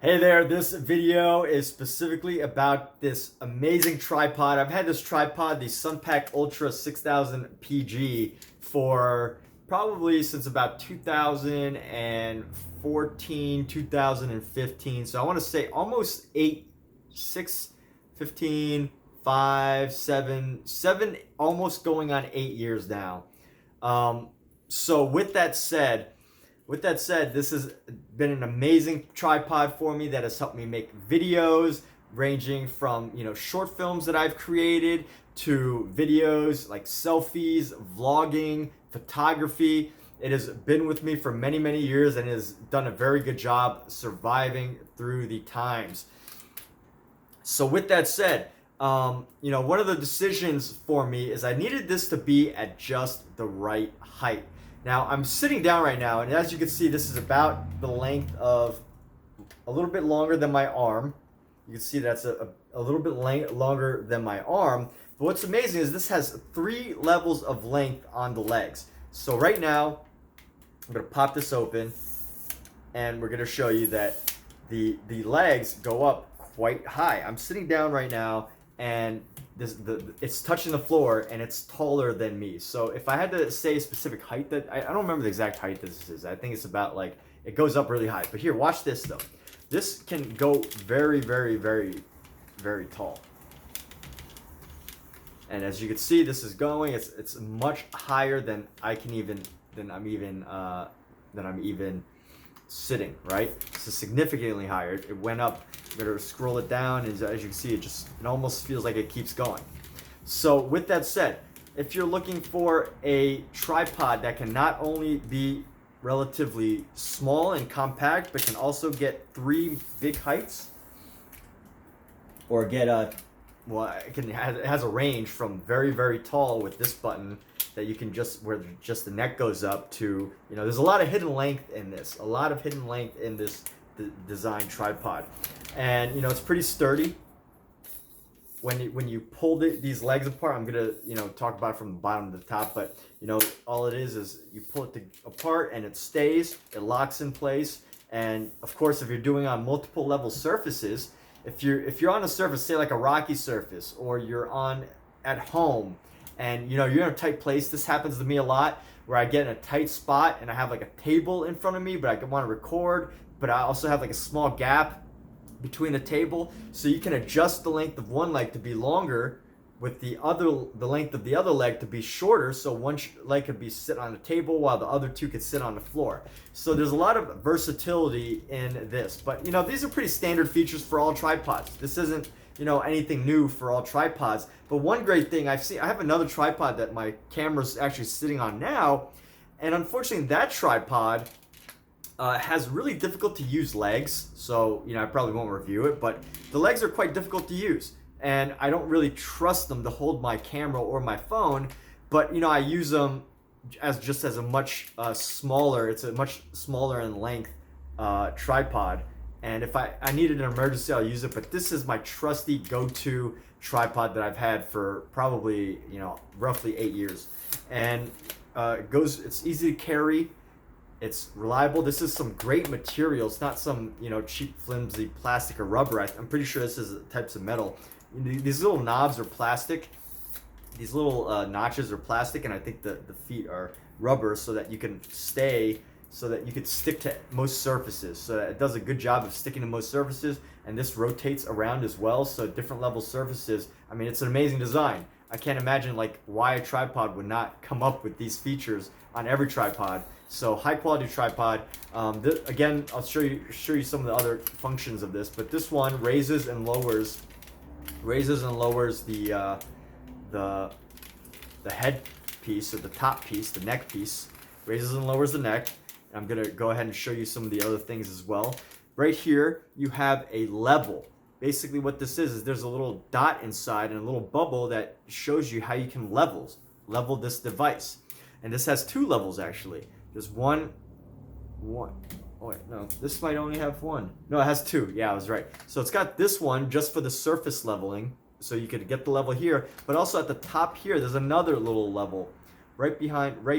Hey there, this video is specifically about this amazing tripod. I've had this tripod, the Sunpak 6000PG, for probably since about 2014, 2015. So I want to say almost 8, 6, 15, 5, 7, 7, almost going on 8 years now. So with that said, this has been an amazing tripod for me that has helped me make videos ranging from, short films that I've created to videos like selfies, vlogging, photography. It has been with me for many, many years and has done a very good job surviving through the times. So with that said, one of the decisions for me is I needed this to be at just the right height. Now I'm sitting down right now, and as you can see, this is about the length of a little bit longer than my arm. You can see that's a little bit longer than my arm. But what's amazing is this has 3 levels of length on the legs. So right now, I'm gonna pop this open, and we're gonna show you that the legs go up quite high. I'm sitting down right now, and it's touching the floor, and it's taller than me. So if I had to say a specific height, that I don't remember the exact height this is. I think it's about, like, it goes up really high. But here, watch this though. This can go very, very, very, very tall. And as you can see, this is going. It's much higher than I'm even sitting. Right? This is significantly higher. It went up. I'm gonna scroll it down, and as you can see, it almost feels like it keeps going. So with that said, if you're looking for a tripod that can not only be relatively small and compact, but can also get 3 big heights, or get it has a range from very, very tall with this button that you can where just the neck goes up to, there's a lot of hidden length in this, design tripod. And it's pretty sturdy. When you pull these legs apart, I'm gonna talk about it from the bottom to the top, but all it is you pull it apart and it stays, it locks in place. And of course, if you're doing on multiple level surfaces, if you're on a surface, say like a rocky surface, or you're on at home, and you're in a tight place. This happens to me a lot, where I get in a tight spot and I have like a table in front of me, but I want to record, but I also have like a small gap between the table, so you can adjust the length of one leg to be longer with the length of the other leg to be shorter, so one leg could be sit on the table while the other 2 could sit on the floor. So there's a lot of versatility in this, but these are pretty standard features for all tripods. This isn't anything new for all tripods. But one great thing I have another tripod that my camera's actually sitting on now, and unfortunately that tripod has really difficult to use legs. So I probably won't review it, but the legs are quite difficult to use, and I don't really trust them to hold my camera or my phone. But I use them as a much smaller. It's a much smaller in length tripod, and if I needed an emergency, I'll use it. But this is my trusty go-to tripod that I've had for probably roughly 8 years, and it's easy to carry. It's reliable. This is some great material. It's not some cheap, flimsy plastic or rubber. I'm pretty sure this is types of metal. These little knobs are plastic. These little notches are plastic, and I think the feet are rubber, so that you can stick to most surfaces. So that it does a good job of sticking to most surfaces, and this rotates around as well. So different level surfaces. I mean, it's an amazing design. I can't imagine why a tripod would not come up with these features on every tripod. So high quality tripod. Again, I'll show you some of the other functions of this, but this one raises and lowers the head piece, or the top piece, the neck piece. Raises and lowers the neck. I'm gonna go ahead and show you some of the other things as well. Right here, you have a level. Basically what this is there's a little dot inside and a little bubble that shows you how you can level this device. And this has 2 levels actually. There's one. Oh wait, no, this might only have 1. No, it has 2. Yeah, I was right. So it's got this one just for the surface leveling, so you could get the level here, but also at the top here, there's another little level right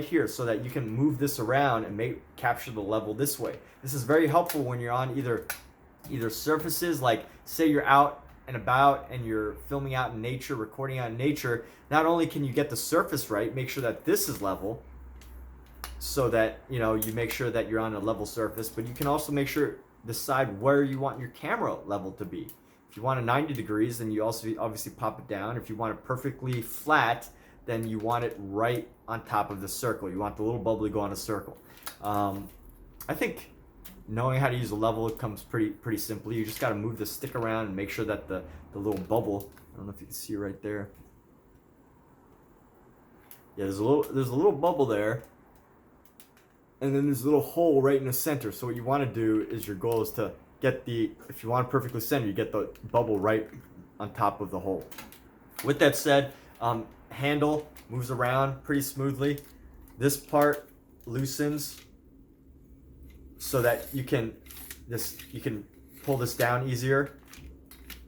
here, so that you can move this around and capture the level this way. This is very helpful when you're on either either surfaces, like say you're out and about and you're filming out in nature, recording out in nature. Not only can you get the surface right, make sure that this is level, so that you make sure that you're on a level surface, but you can also decide where you want your camera level to be. If you want it 90 degrees, then you also obviously pop it down. If you want it perfectly flat, then you want it right on top of the circle. You want the little bubble to go on a circle. I think knowing how to use a level comes pretty simply. You just got to move the stick around and make sure that the little bubble, I don't know if you can see right there. Yeah, there's a little bubble there. And then there's a little hole right in the center. So what you want to do is, your goal is to get if you want it perfectly centered, you get the bubble right on top of the hole. With that said, handle moves around pretty smoothly. This part loosens so that you can pull this down easier.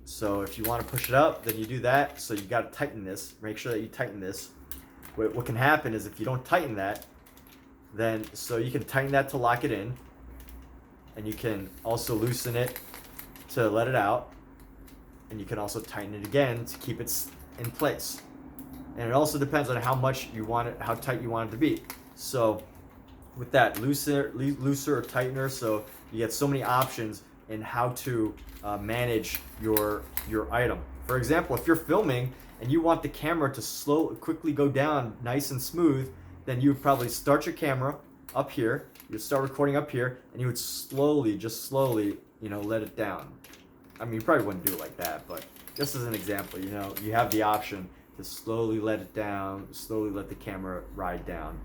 So if you want to push it up, then you do that. So you got to tighten this. Make sure that you tighten this. What can happen is if you don't tighten that, then you can tighten that to lock it in, and you can also loosen it to let it out, and you can also tighten it again to keep it in place. And it also depends on how much you want it, how tight you want it to be. So with that, looser or tightener, so you get so many options in how to manage your item. For example, if you're filming and you want the camera to quickly go down nice and smooth, then you would probably start your camera up here, you'd start recording up here, and you would slowly, let it down. I mean, you probably wouldn't do it like that, but just as an example, you have the option to slowly let it down, slowly let the camera ride down.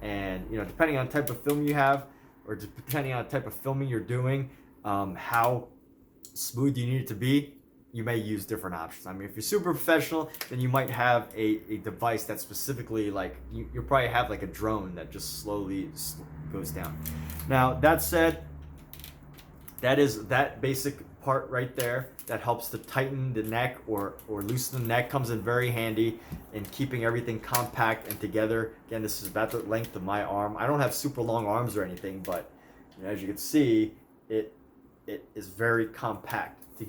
And, depending on the type of film you have, or depending on the type of filming you're doing, how smooth you need it to be, you may use different options. I mean, if you're super professional, then you might have a device that specifically, like, you'll probably have like a drone that just slowly goes down. Now, that said, that is that basic part right there that helps to tighten the neck or loosen the neck, comes in very handy in keeping everything compact and together. Again, this is about the length of my arm. I don't have super long arms or anything, but as you can see, it is very compact. To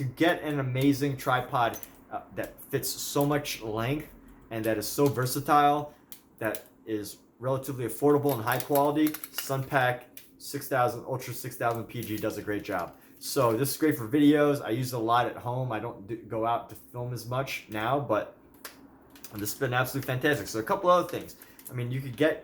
get an amazing tripod that fits so much length and that is so versatile, that is relatively affordable and high quality, Sunpak 6000PG does a great job. So this is great for videos. I use it a lot at home. I don't go out to film as much now, but this has been absolutely fantastic. So a couple other things. I mean, you could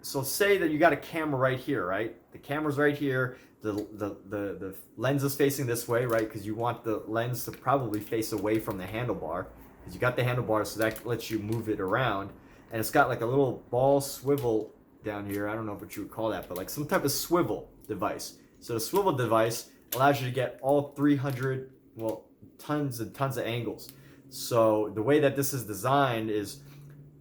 so say that you got a camera right here, right? The camera's right here. The lens is facing this way, right? Because you want the lens to probably face away from the handlebar, because you got the handlebar, so that lets you move it around. And it's got like a little ball swivel down here. I don't know what you would call that, but like some type of swivel device. So the swivel device allows you to get all 300, tons and tons of angles. So the way that this is designed is,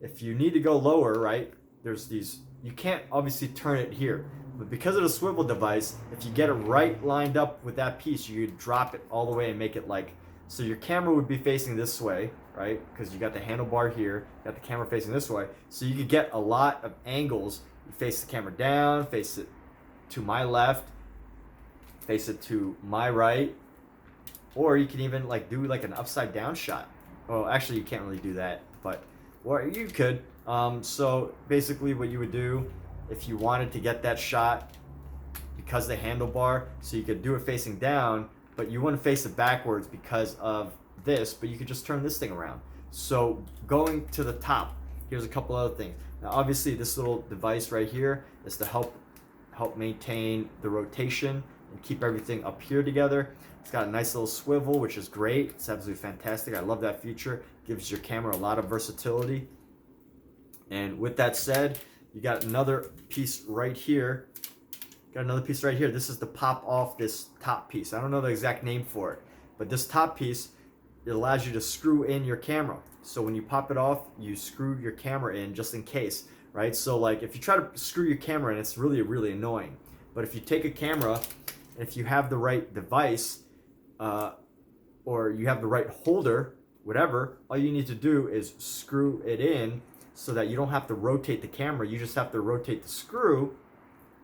if you need to go lower, right, there's these, you can't obviously turn it here, but because of the swivel device, if you get it right lined up with that piece, you could drop it all the way and make it like, so your camera would be facing this way, right? Because you got the handlebar here, you got the camera facing this way. So you could get a lot of angles. You face the camera down, face it to my left, face it to my right, or you can even like do like an upside down shot. Well, actually you can't really do that, but or you could. So basically what you would do, if you wanted to get that shot, because the handlebar, so you could do it facing down, but you wouldn't face it backwards because of this, but you could just turn this thing around. So going to the top, here's a couple other things. Now obviously this little device right here is to help maintain the rotation and keep everything up here together. It's got a nice little swivel, which is great. It's absolutely fantastic. I love that feature. Gives your camera a lot of versatility. And with that said, you got another piece right here. This is to pop off this top piece. I don't know the exact name for it, but this top piece, it allows you to screw in your camera. So when you pop it off, you screw your camera in just in case, right? So like if you try to screw your camera in, it's really, really annoying. But if you take a camera, if you have the right device, or you have the right holder, whatever, all you need to do is screw it in, so that you don't have to rotate the camera. You just have to rotate the screw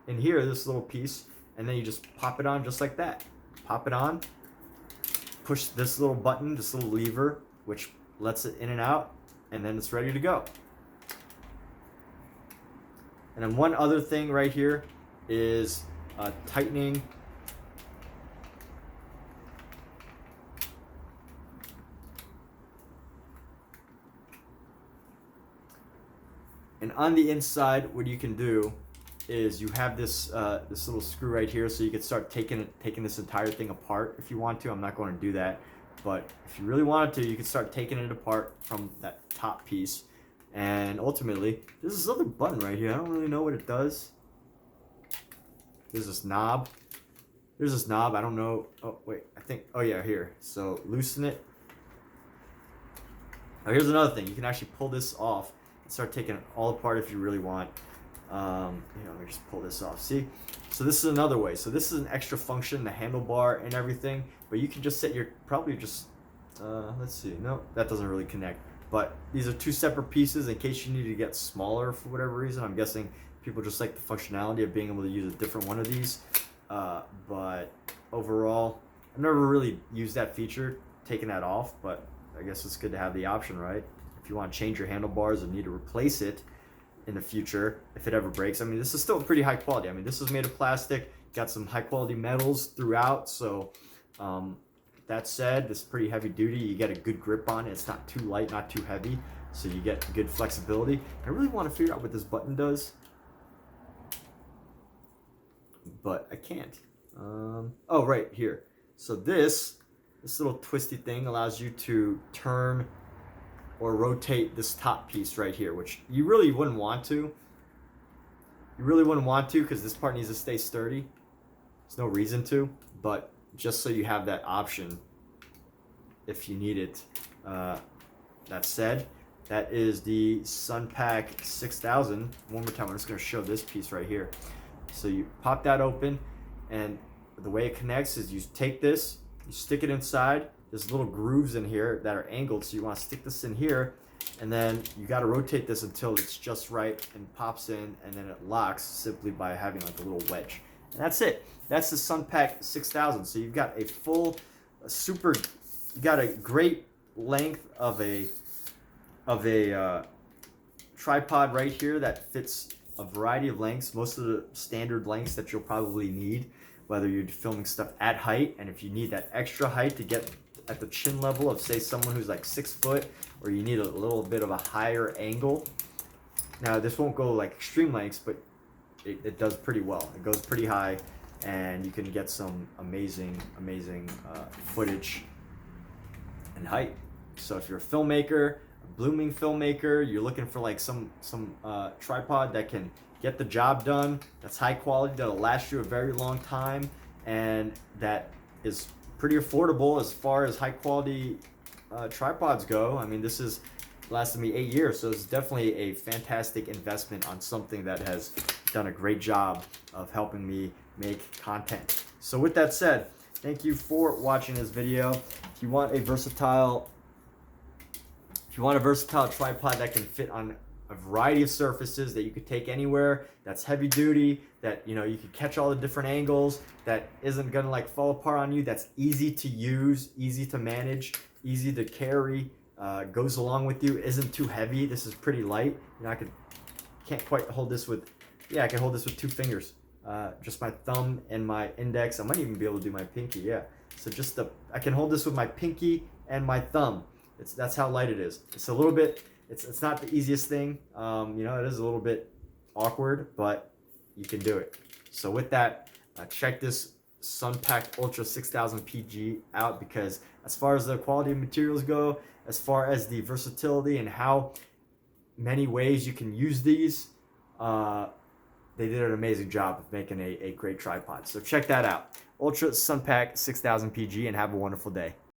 in here, this little piece, and then you just pop it on just like that. pop it on, push this little button, this little lever, which lets it in and out, and then it's ready to go. And then one other thing right here is tightening. And on the inside, what you can do is you have this this little screw right here, so you can start taking this entire thing apart if you want to. I'm not going to do that, but if you really wanted to, you can start taking it apart from that top piece. And ultimately, there's this other button right here. I don't really know what it does. There's this knob. There's this knob. I don't know. Oh wait, I think. Oh yeah, here. So loosen it. Now here's another thing. You can actually pull this off and start taking it all apart if you really want. Let me just pull this off. See? So this is another way. So this is an extra function, the handlebar and everything. But you can just set your, probably just, let's see. No, that doesn't really connect. But these are two separate pieces in case you need to get smaller for whatever reason. I'm guessing people just like the functionality of being able to use a different one of these. But overall, I've never really used that feature, taking that off. But I guess it's good to have the option, right? If you want to change your handlebars or need to replace it in the future, if it ever breaks. I mean, this is still pretty high quality. I mean, this is made of plastic, got some high quality metals throughout. So that said, this is pretty heavy duty. You get a good grip on it. It's not too light, not too heavy. So you get good flexibility. I really want to figure out what this button does, but I can't. Oh, right here. So this little twisty thing allows you to turn or rotate this top piece right here, which you really wouldn't want to. You really wouldn't want to, because this part needs to stay sturdy. There's no reason to, but just so you have that option if you need it. That said, that is the Sunpak 6000. One more time, I'm just going to show this piece right here. So you pop that open, and the way it connects is you take this, you stick it inside. There's little grooves in here that are angled, so you want to stick this in here, and then you got to rotate this until it's just right and pops in, and then it locks simply by having like a little wedge. And that's it. That's the Sunpak 6000. So you've got a full, you got a great length of a tripod right here that fits a variety of lengths, most of the standard lengths that you'll probably need, whether you're filming stuff at height, and if you need that extra height to get at the chin level of, say, someone who's like 6 foot, or you need a little bit of a higher angle. Now this won't go like extreme lengths, but it does pretty well. It goes pretty high, and you can get some amazing footage and height. So if you're a filmmaker, a blooming filmmaker, you're looking for like some tripod that can get the job done, that's high quality, that'll last you a very long time, and that is pretty affordable as far as high quality tripods go. I mean, this has lasted me 8 years, so it's definitely a fantastic investment on something that has done a great job of helping me make content. So with that said, thank you for watching this video. If you want a versatile tripod that can fit on a variety of surfaces, that you could take anywhere, that's heavy duty, that you could catch all the different angles, that isn't gonna like fall apart on you, that's easy to use, easy to manage, easy to carry, goes along with you, isn't too heavy. This is pretty light. I can't quite hold this with, I can hold this with 2 fingers, just my thumb and my index. I might even be able to do my pinky. Yeah, so I can hold this with my pinky and my thumb. That's how light it is. It's a little bit, it's not the easiest thing. It is a little bit awkward, but you can do it. So with that, check this Sunpak Ultra 6000PG out, because as far as the quality of materials go, as far as the versatility and how many ways you can use these, they did an amazing job of making a great tripod. So check that out. Ultra Sunpak 6000PG, and have a wonderful day.